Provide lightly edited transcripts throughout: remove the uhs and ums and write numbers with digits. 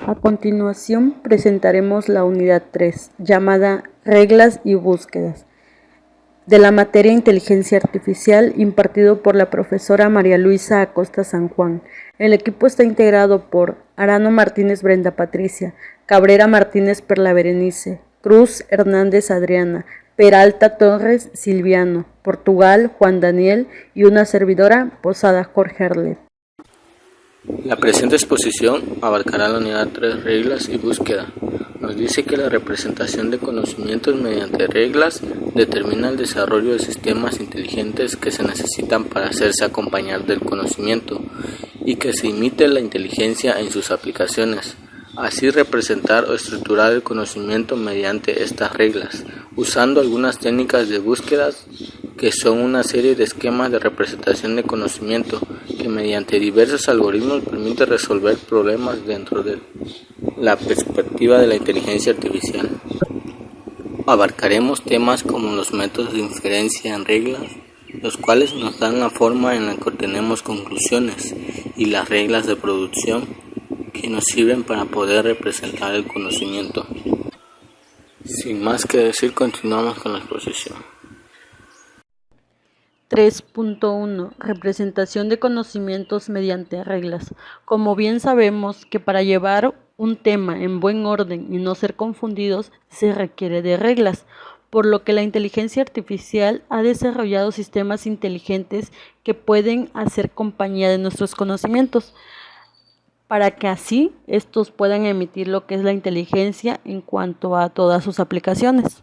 A continuación presentaremos la unidad 3, llamada Reglas y búsquedas, de la materia Inteligencia Artificial, impartido por la profesora María Luisa Acosta San Juan. El equipo está integrado por Arano Martínez Brenda Patricia, Cabrera Martínez Perla Berenice, Cruz Hernández Adriana, Peralta Torres Silviano, Portugal Juan Daniel y una servidora, Posada Jorge Arlet. La presente exposición abarcará la unidad 3, reglas y búsqueda. Nos dice que la representación de conocimientos mediante reglas determina el desarrollo de sistemas inteligentes que se necesitan para hacerse acompañar del conocimiento y que se imite la inteligencia en sus aplicaciones. Así representar o estructurar el conocimiento mediante estas reglas, usando algunas técnicas de búsquedas que son una serie de esquemas de representación de conocimiento que mediante diversos algoritmos permite resolver problemas dentro de la perspectiva de la inteligencia artificial. Abarcaremos temas como los métodos de inferencia en reglas, los cuales nos dan la forma en la que obtenemos conclusiones, y las reglas de producción, que nos sirven para poder representar el conocimiento. Sin más que decir, continuamos con la exposición. 3.1 Representación de conocimientos mediante reglas. Como bien sabemos que para llevar un tema en buen orden y no ser confundidos se requiere de reglas, por lo que la inteligencia artificial ha desarrollado sistemas inteligentes que pueden hacer compañía de nuestros conocimientos, para que así estos puedan emitir lo que es la inteligencia en cuanto a todas sus aplicaciones.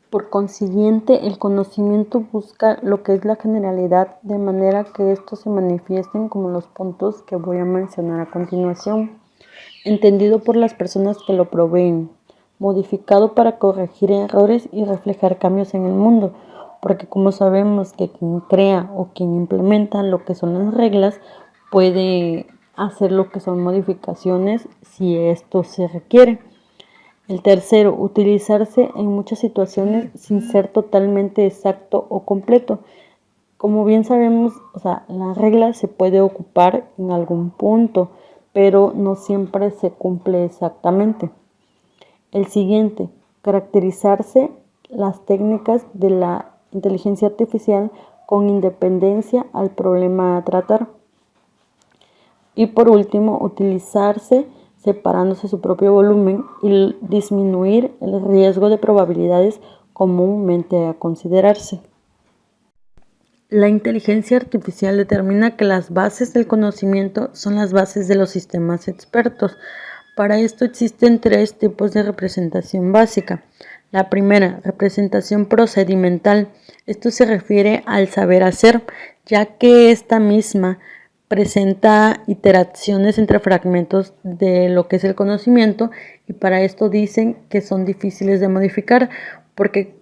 Por consiguiente, el conocimiento busca lo que es la generalidad, de manera que estos se manifiesten como los puntos que voy a mencionar a continuación, entendido por las personas que lo proveen, modificado para corregir errores y reflejar cambios en el mundo, porque como sabemos que quien crea o quien implementa lo que son las reglas puede hacer lo que son modificaciones si esto se requiere. El tercero, utilizarse en muchas situaciones sin ser totalmente exacto o completo. Como bien sabemos, la regla se puede ocupar en algún punto, pero no siempre se cumple exactamente. El siguiente, caracterizarse las técnicas de la inteligencia artificial con independencia al problema a tratar. Y por último, utilizarse separándose su propio volumen y disminuir el riesgo de probabilidades comúnmente a considerarse. La inteligencia artificial determina que las bases del conocimiento son las bases de los sistemas expertos. Para esto existen 3 tipos de representación básica. La primera, representación procedimental. Esto se refiere al saber hacer, ya que esta misma presenta iteraciones entre fragmentos de lo que es el conocimiento, y para esto dicen que son difíciles de modificar, porque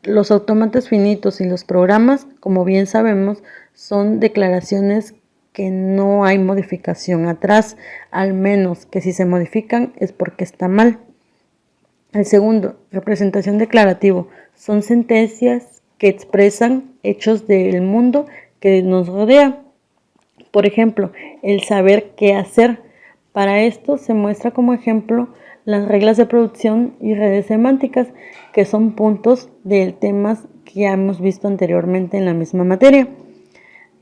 los autómatas finitos y los programas, como bien sabemos, son declaraciones que no hay modificación atrás, al menos que si se modifican es porque está mal. El segundo, representación declarativo, son sentencias que expresan hechos del mundo que nos rodea. Por ejemplo, el saber qué hacer. Para esto se muestra como ejemplo las reglas de producción y redes semánticas, que son puntos de temas que ya hemos visto anteriormente en la misma materia.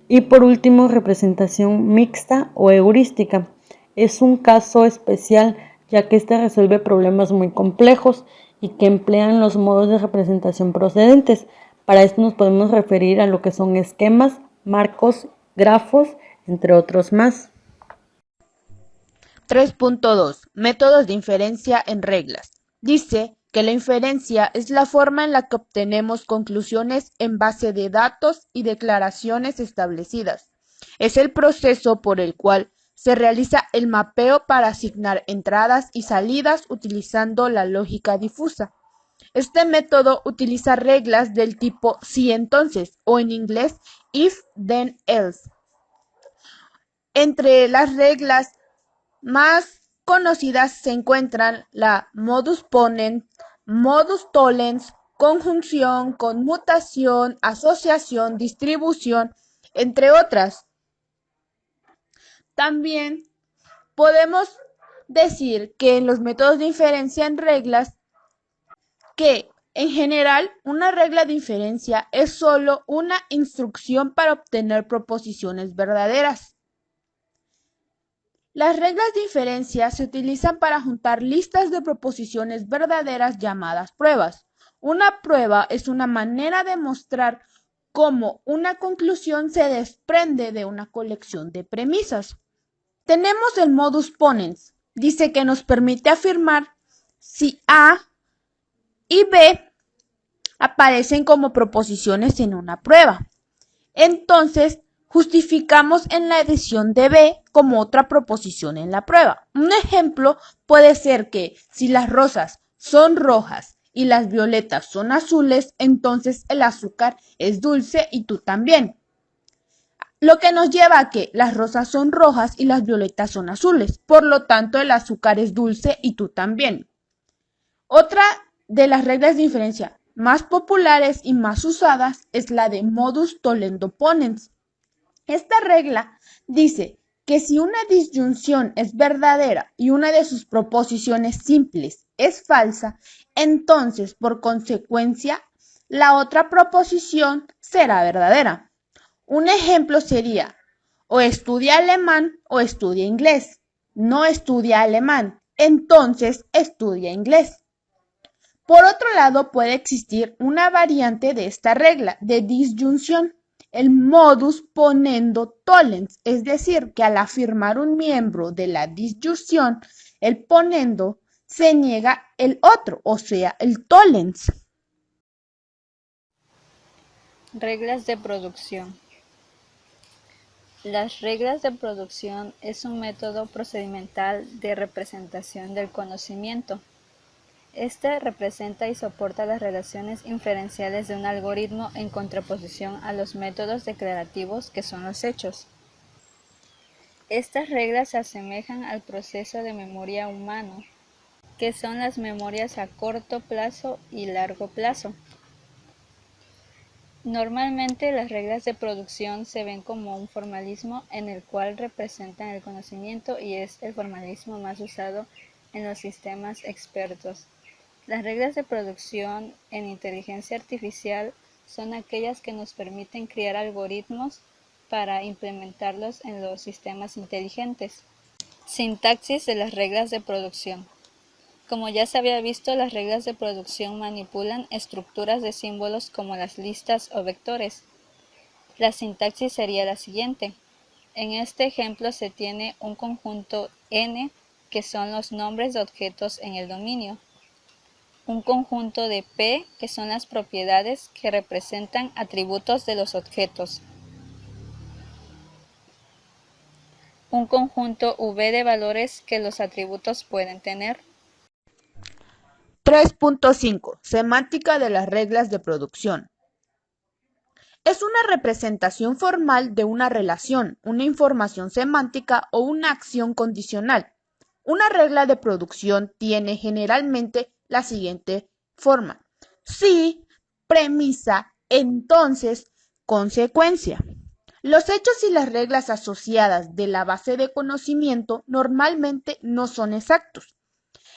Y por último, representación mixta o heurística. Es un caso especial, ya que este resuelve problemas muy complejos y que emplean los modos de representación procedentes. Para esto nos podemos referir a lo que son esquemas, marcos, grafos, entre otros más. 3.2 Métodos de inferencia en reglas. Dice que la inferencia es la forma en la que obtenemos conclusiones en base de datos y declaraciones establecidas. Es el proceso por el cual se realiza el mapeo para asignar entradas y salidas utilizando la lógica difusa. Este método utiliza reglas del tipo si entonces, o en inglés if then else. Entre las reglas más conocidas se encuentran la modus ponens, modus tollens, conjunción, conmutación, asociación, distribución, entre otras. También podemos decir que en los métodos de inferencia en reglas, que en general una regla de inferencia es solo una instrucción para obtener proposiciones verdaderas. Las reglas de inferencia se utilizan para juntar listas de proposiciones verdaderas llamadas pruebas. Una prueba es una manera de mostrar cómo una conclusión se desprende de una colección de premisas. Tenemos el modus ponens. Dice que nos permite afirmar si A y B aparecen como proposiciones en una prueba. Entonces, justificamos en la edición de B como otra proposición en la prueba. Un ejemplo puede ser que si las rosas son rojas y las violetas son azules, entonces el azúcar es dulce y tú también. Lo que nos lleva a que las rosas son rojas y las violetas son azules. Por lo tanto, el azúcar es dulce y tú también. Otra de las reglas de inferencia más populares y más usadas es la de modus tollendo ponens. Esta regla dice que si una disyunción es verdadera y una de sus proposiciones simples es falsa, entonces por consecuencia la otra proposición será verdadera. Un ejemplo sería o estudia alemán o estudia inglés. No estudia alemán, entonces estudia inglés. Por otro lado, puede existir una variante de esta regla de disyunción, el modus ponendo tollens, es decir, que al afirmar un miembro de la disyunción, el ponendo se niega el otro, o sea, el tollens. Reglas de producción. Las reglas de producción es un método procedimental de representación del conocimiento. Este representa y soporta las relaciones inferenciales de un algoritmo en contraposición a los métodos declarativos que son los hechos. Estas reglas se asemejan al proceso de memoria humano, que son las memorias a corto plazo y largo plazo. Normalmente las reglas de producción se ven como un formalismo en el cual representan el conocimiento y es el formalismo más usado en los sistemas expertos. Las reglas de producción en inteligencia artificial son aquellas que nos permiten crear algoritmos para implementarlos en los sistemas inteligentes. Sintaxis de las reglas de producción. Como ya se había visto, las reglas de producción manipulan estructuras de símbolos como las listas o vectores. La sintaxis sería la siguiente. En este ejemplo se tiene un conjunto N, que son los nombres de objetos en el dominio. Un conjunto de P, que son las propiedades que representan atributos de los objetos. Un conjunto V de valores que los atributos pueden tener. 3.5. Semántica de las reglas de producción. Es una representación formal de una relación, una información semántica o una acción condicional. Una regla de producción tiene generalmente la siguiente forma: si, premisa, entonces, consecuencia. Los hechos y las reglas asociadas de la base de conocimiento normalmente no son exactos.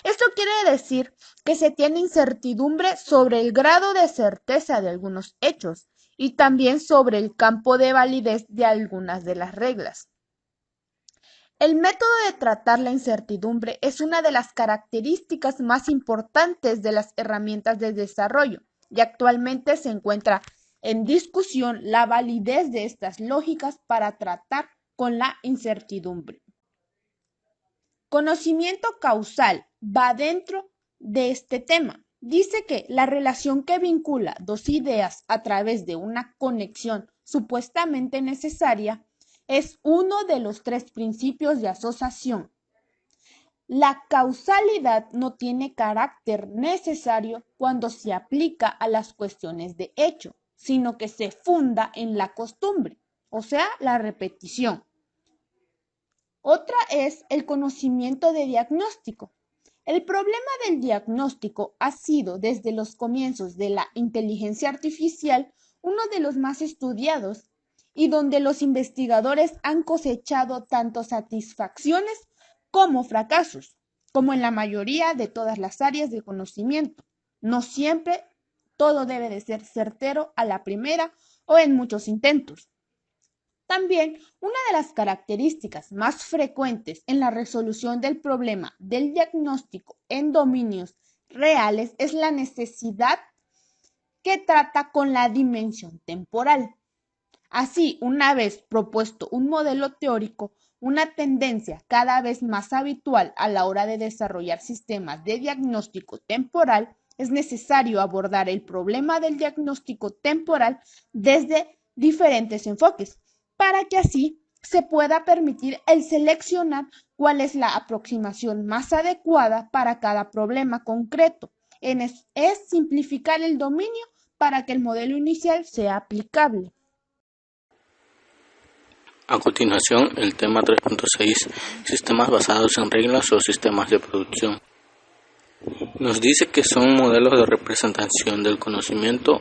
Esto quiere decir que se tiene incertidumbre sobre el grado de certeza de algunos hechos y también sobre el campo de validez de algunas de las reglas. El método de tratar la incertidumbre es una de las características más importantes de las herramientas de desarrollo y actualmente se encuentra en discusión la validez de estas lógicas para tratar con la incertidumbre. Conocimiento causal va dentro de este tema. Dice que la relación que vincula dos ideas a través de una conexión supuestamente necesaria es uno de los tres principios de asociación. La causalidad no tiene carácter necesario cuando se aplica a las cuestiones de hecho, sino que se funda en la costumbre, o sea, la repetición. Otra es el conocimiento de diagnóstico. El problema del diagnóstico ha sido desde los comienzos de la inteligencia artificial uno de los más estudiados y donde los investigadores han cosechado tanto satisfacciones como fracasos, como en la mayoría de todas las áreas de conocimiento. No siempre todo debe de ser certero a la primera o en muchos intentos. También, una de las características más frecuentes en la resolución del problema del diagnóstico en dominios reales es la necesidad que trata con la dimensión temporal. Así, una vez propuesto un modelo teórico, una tendencia cada vez más habitual a la hora de desarrollar sistemas de diagnóstico temporal, es necesario abordar el problema del diagnóstico temporal desde diferentes enfoques, para que así se pueda permitir el seleccionar cuál es la aproximación más adecuada para cada problema concreto. Es simplificar el dominio para que el modelo inicial sea aplicable. A continuación, el tema 3.6, sistemas basados en reglas o sistemas de producción. Nos dice que son modelos de representación del conocimiento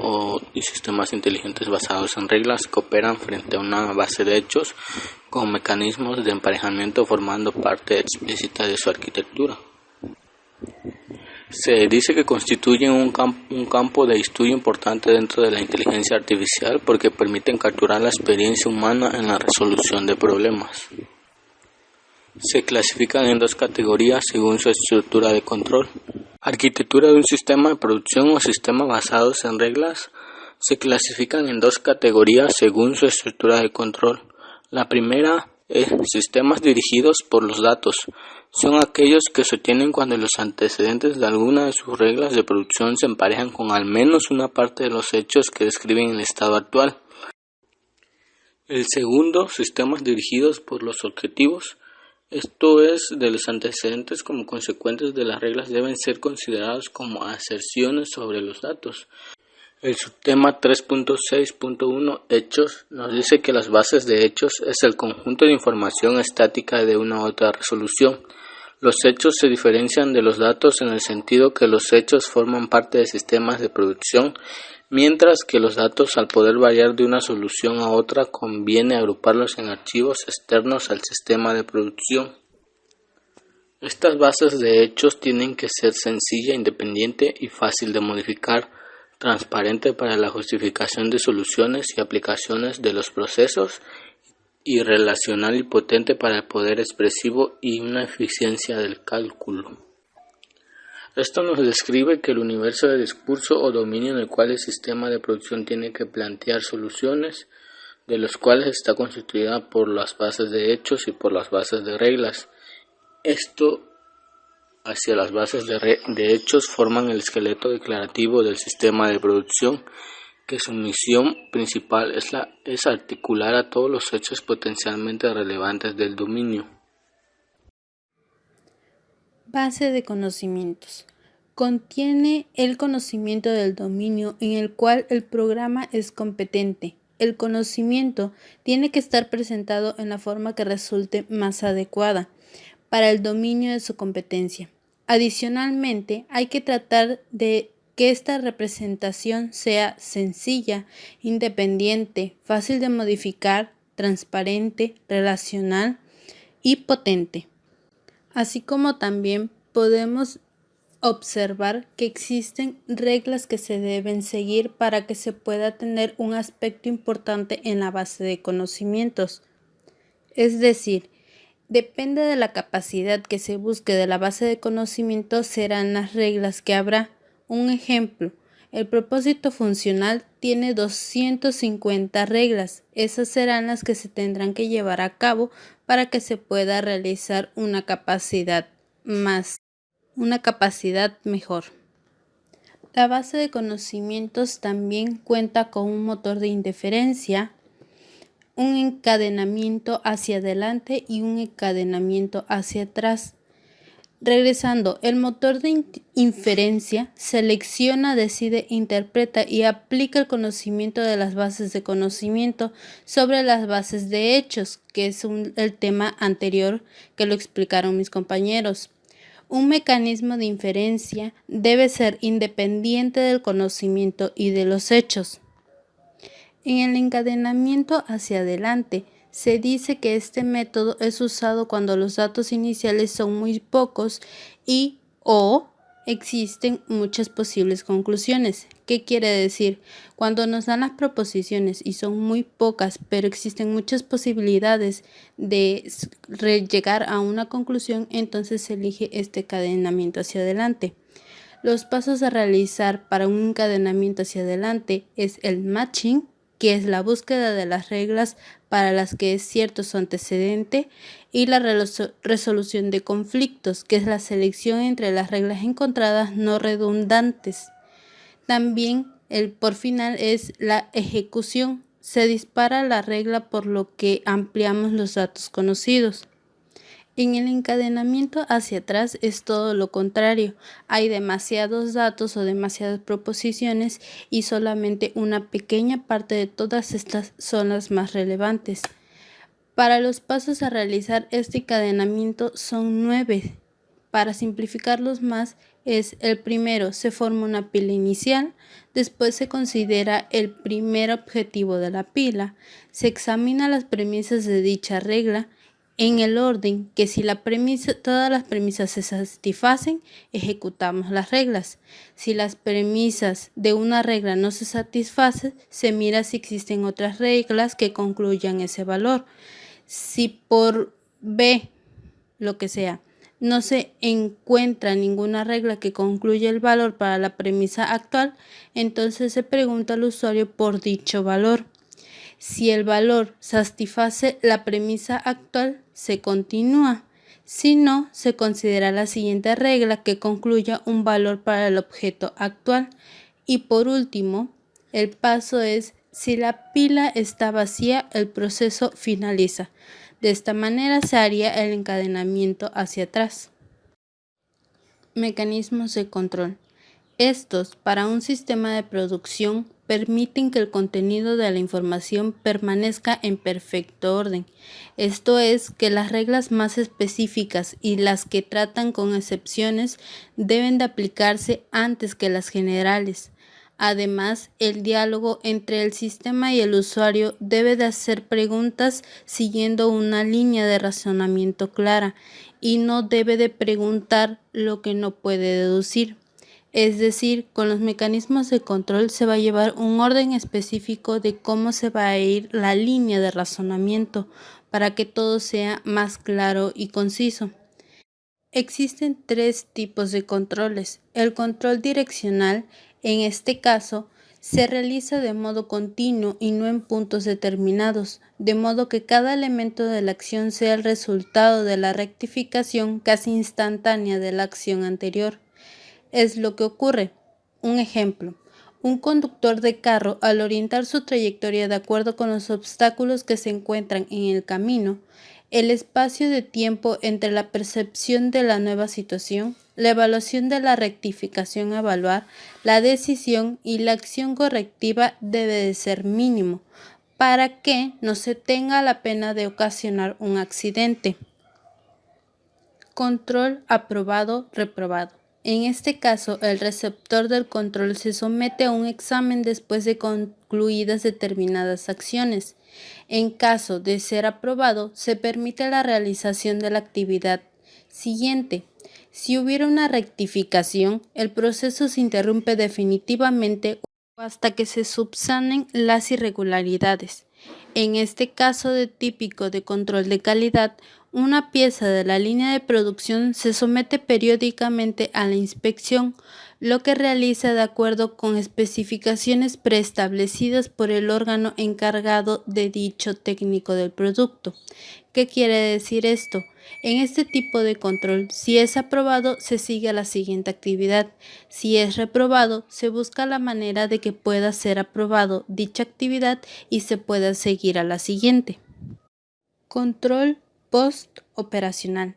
y sistemas inteligentes basados en reglas que operan frente a una base de hechos con mecanismos de emparejamiento formando parte explícita de su arquitectura. Se dice que constituyen un campo de estudio importante dentro de la inteligencia artificial porque permiten capturar la experiencia humana en la resolución de problemas. Se clasifican en dos categorías según su estructura de control. Arquitectura de un sistema de producción o sistema basados en reglas se clasifican en dos categorías según su estructura de control. La primera es sistemas dirigidos por los datos. Son aquellos que se obtienen cuando los antecedentes de alguna de sus reglas de producción se emparejan con al menos una parte de los hechos que describen el estado actual. El segundo, sistemas dirigidos por los objetivos. Esto es, de los antecedentes como consecuentes de las reglas deben ser considerados como aserciones sobre los datos. El subtema 3.6.1 Hechos nos dice que las bases de hechos es el conjunto de información estática de una u otra resolución. Los hechos se diferencian de los datos en el sentido que los hechos forman parte de sistemas de producción, mientras que los datos, al poder variar de una solución a otra, conviene agruparlos en archivos externos al sistema de producción. Estas bases de hechos tienen que ser sencilla, independiente y fácil de modificar, transparente para la justificación de soluciones y aplicaciones de los procesos, y relacional y potente para el poder expresivo y una eficiencia del cálculo. Esto nos describe que el universo de discurso o dominio en el cual el sistema de producción tiene que plantear soluciones, de los cuales está constituida por las bases de hechos y por las bases de reglas. Esto hacia las bases de hechos forman el esqueleto declarativo del sistema de producción, que su misión principal es articular a todos los hechos potencialmente relevantes del dominio. Base de conocimientos. Contiene el conocimiento del dominio en el cual el programa es competente. El conocimiento tiene que estar presentado en la forma que resulte más adecuada para el dominio de su competencia. Adicionalmente, hay que tratar de que esta representación sea sencilla, independiente, fácil de modificar, transparente, relacional y potente. Así como también podemos observar que existen reglas que se deben seguir para que se pueda tener un aspecto importante en la base de conocimientos. Es decir, depende de la capacidad que se busque de la base de conocimientos serán las reglas que habrá. Un ejemplo, el propósito funcional tiene 250 reglas. Esas serán las que se tendrán que llevar a cabo para que se pueda realizar una capacidad mejor. La base de conocimientos también cuenta con un motor de inferencia, un encadenamiento hacia adelante y un encadenamiento hacia atrás. Regresando, el motor de inferencia selecciona, decide, interpreta y aplica el conocimiento de las bases de conocimiento sobre las bases de hechos, que es el tema anterior que lo explicaron mis compañeros. Un mecanismo de inferencia debe ser independiente del conocimiento y de los hechos. En el encadenamiento hacia adelante Se dice que este método es usado cuando los datos iniciales son muy pocos y o existen muchas posibles conclusiones. ¿Qué quiere decir? Cuando nos dan las proposiciones y son muy pocas, pero existen muchas posibilidades de llegar a una conclusión, entonces se elige este encadenamiento hacia adelante. Los pasos a realizar para un encadenamiento hacia adelante es el matching, que es la búsqueda de las reglas para las que es cierto su antecedente, y la resolución de conflictos, que es la selección entre las reglas encontradas no redundantes. También por final es la ejecución. Se dispara la regla por lo que ampliamos los datos conocidos. En el encadenamiento hacia atrás es todo lo contrario. Hay demasiados datos o demasiadas proposiciones y solamente una pequeña parte de todas estas son las más relevantes. Para los pasos a realizar este encadenamiento son 9. Para simplificarlos más, es el primero, se forma una pila inicial, después se considera el primer objetivo de la pila, se examina las premisas de dicha regla, en el orden que si todas las premisas se satisfacen, ejecutamos las reglas. Si las premisas de una regla no se satisfacen, se mira si existen otras reglas que concluyan ese valor. Si por B, lo que sea, no se encuentra ninguna regla que concluya el valor para la premisa actual, entonces se pregunta al usuario por dicho valor. Si el valor satisface la premisa actual, se continúa. Si no, se considera la siguiente regla que concluya un valor para el objeto actual. Y por último, el paso es: si la pila está vacía, el proceso finaliza. De esta manera se haría el encadenamiento hacia atrás. Mecanismos de control. Estos, para un sistema de producción, permiten que el contenido de la información permanezca en perfecto orden. Esto es, que las reglas más específicas y las que tratan con excepciones deben de aplicarse antes que las generales. Además, el diálogo entre el sistema y el usuario debe de hacer preguntas siguiendo una línea de razonamiento clara y no debe de preguntar lo que no puede deducir. Es decir, con los mecanismos de control se va a llevar un orden específico de cómo se va a ir la línea de razonamiento para que todo sea más claro y conciso. Existen 3 tipos de controles. El control direccional, en este caso, se realiza de modo continuo y no en puntos determinados, de modo que cada elemento de la acción sea el resultado de la rectificación casi instantánea de la acción anterior. Es lo que ocurre. Un ejemplo: un conductor de carro, al orientar su trayectoria de acuerdo con los obstáculos que se encuentran en el camino, el espacio de tiempo entre la percepción de la nueva situación, la evaluación de la rectificación a evaluar, la decisión y la acción correctiva debe de ser mínimo, para que no se tenga la pena de ocasionar un accidente. Control aprobado-reprobado. En este caso, el receptor del control se somete a un examen después de concluidas determinadas acciones. En caso de ser aprobado, se permite la realización de la actividad siguiente. Si hubiera una rectificación, el proceso se interrumpe definitivamente o hasta que se subsanen las irregularidades. En este caso típico de control de calidad, una pieza de la línea de producción se somete periódicamente a la inspección, lo que realiza de acuerdo con especificaciones preestablecidas por el órgano encargado de dicho técnico del producto. ¿Qué quiere decir esto? En este tipo de control, si es aprobado, se sigue a la siguiente actividad. Si es reprobado, se busca la manera de que pueda ser aprobado dicha actividad y se pueda seguir a la siguiente. Control post-operacional.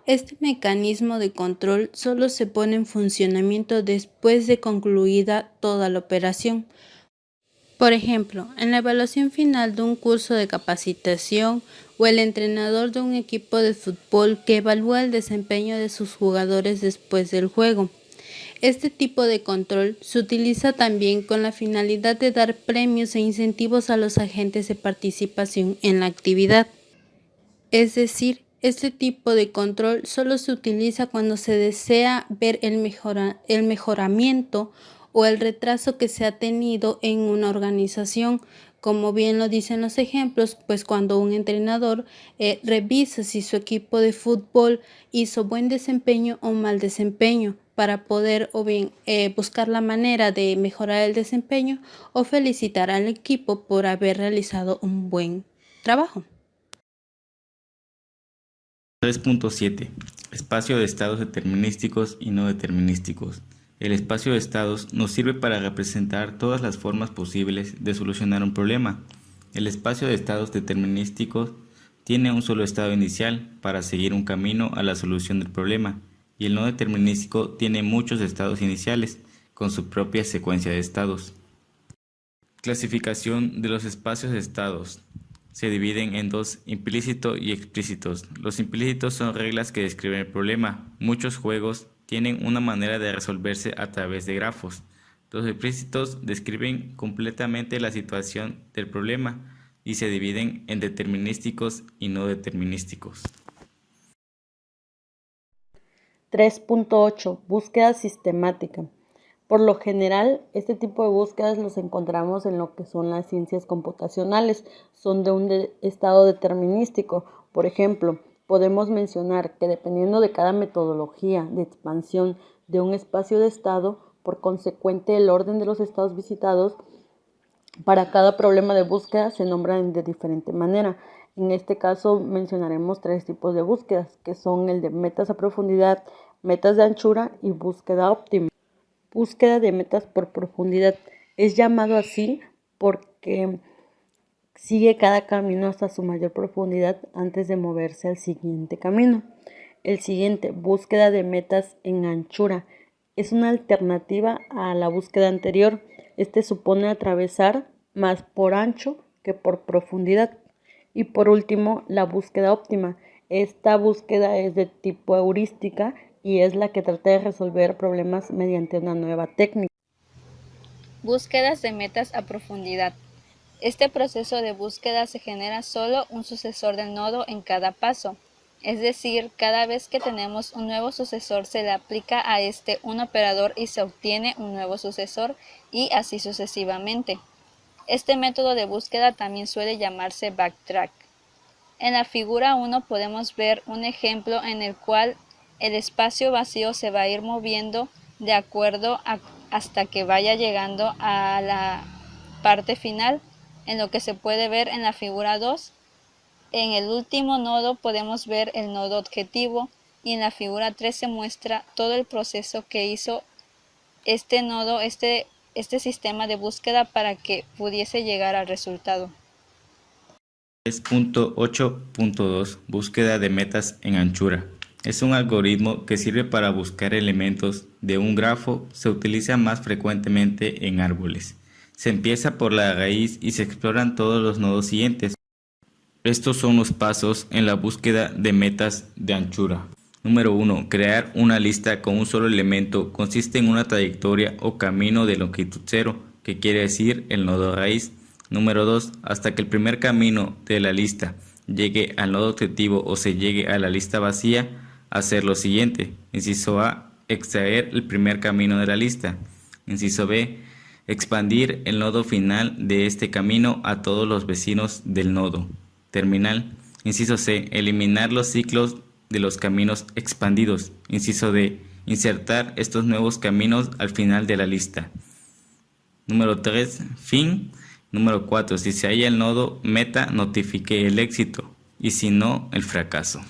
Este mecanismo de control solo se pone en funcionamiento después de concluida toda la operación. Por ejemplo, en la evaluación final de un curso de capacitación o el entrenador de un equipo de fútbol que evalúa el desempeño de sus jugadores después del juego. Este tipo de control se utiliza también con la finalidad de dar premios e incentivos a los agentes de participación en la actividad. Es decir, este tipo de control solo se utiliza cuando se desea ver el mejoramiento o el retraso que se ha tenido en una organización, como bien lo dicen los ejemplos, pues cuando un entrenador revisa si su equipo de fútbol hizo buen desempeño o mal desempeño, para poder o bien buscar la manera de mejorar el desempeño o felicitar al equipo por haber realizado un buen trabajo. 3.7. Espacio de estados determinísticos y no determinísticos. El espacio de estados nos sirve para representar todas las formas posibles de solucionar un problema. El espacio de estados determinísticos tiene un solo estado inicial para seguir un camino a la solución del problema, y el no determinístico tiene muchos estados iniciales con su propia secuencia de estados. Clasificación de los espacios de estados. Se dividen en dos, implícito y explícitos. Los implícitos son reglas que describen el problema. Muchos juegos tienen una manera de resolverse a través de grafos. Los explícitos describen completamente la situación del problema y se dividen en determinísticos y no determinísticos. 3.8. Búsqueda sistemática. Por lo general, este tipo de búsquedas los encontramos en lo que son las ciencias computacionales. Son de un estado determinístico. Por ejemplo, podemos mencionar que dependiendo de cada metodología de expansión de un espacio de estado, por consecuente el orden de los estados visitados, para cada problema de búsqueda se nombran de diferente manera. En este caso mencionaremos 3 tipos de búsquedas, que son el de metas a profundidad, metas de anchura y búsqueda óptima. Búsqueda de metas por profundidad es llamado así porque sigue cada camino hasta su mayor profundidad antes de moverse al siguiente camino. El siguiente, búsqueda de metas en anchura, es una alternativa a la búsqueda anterior. Este supone atravesar más por ancho que por profundidad. Y por último, la búsqueda óptima. Esta búsqueda es de tipo heurística y es la que trata de resolver problemas mediante una nueva técnica. Búsquedas de metas a profundidad. Este proceso de búsqueda se genera solo un sucesor del nodo en cada paso. Es decir, cada vez que tenemos un nuevo sucesor se le aplica a este un operador y se obtiene un nuevo sucesor y así sucesivamente. Este método de búsqueda también suele llamarse backtrack. En la figura 1 podemos ver un ejemplo en el cual el espacio vacío se va a ir moviendo de acuerdo hasta que vaya llegando a la parte final, en lo que se puede ver en la figura 2. En el último nodo podemos ver el nodo objetivo y en la figura 3 se muestra todo el proceso que hizo este nodo, este sistema de búsqueda para que pudiese llegar al resultado. 3.8.2 Búsqueda de metas en anchura. Es un algoritmo que sirve para buscar elementos de un grafo. Se utiliza más frecuentemente en árboles. Se empieza por la raíz y se exploran todos los nodos siguientes. Estos son los pasos en la búsqueda de metas de anchura. Número 1. Crear una lista con un solo elemento consiste en una trayectoria o camino de longitud 0, que quiere decir el nodo raíz. Número 2. Hasta que el primer camino de la lista llegue al nodo objetivo o se llegue a la lista vacía, hacer lo siguiente. Inciso A. Extraer el primer camino de la lista. Inciso B. Expandir el nodo final de este camino a todos los vecinos del nodo terminal. Inciso C. Eliminar los ciclos de los caminos expandidos. Inciso D. Insertar estos nuevos caminos al final de la lista. Número 3. Fin. Número 4. Si se halla el nodo meta, notifique el éxito y si no, el fracaso.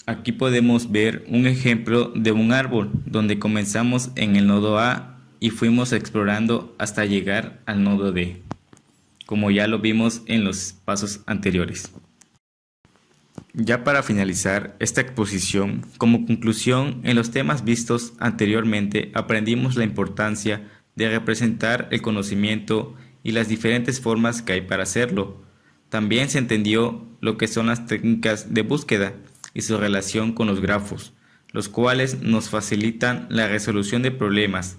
Aquí podemos ver un ejemplo de un árbol donde comenzamos en el nodo A y fuimos explorando hasta llegar al nodo D, como ya lo vimos en los pasos anteriores. Ya para finalizar esta exposición, como conclusión, en los temas vistos anteriormente aprendimos la importancia de representar el conocimiento y las diferentes formas que hay para hacerlo. También se entendió lo que son las técnicas de búsqueda y su relación con los grafos, los cuales nos facilitan la resolución de problemas.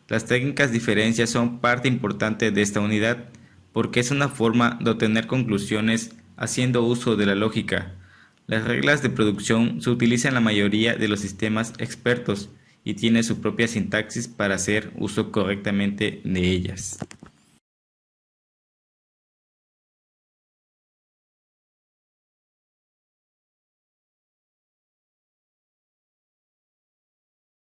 Las técnicas diferencias son parte importante de esta unidad porque es una forma de obtener conclusiones haciendo uso de la lógica. Las reglas de producción se utilizan en la mayoría de los sistemas expertos y tienen su propia sintaxis para hacer uso correctamente de ellas.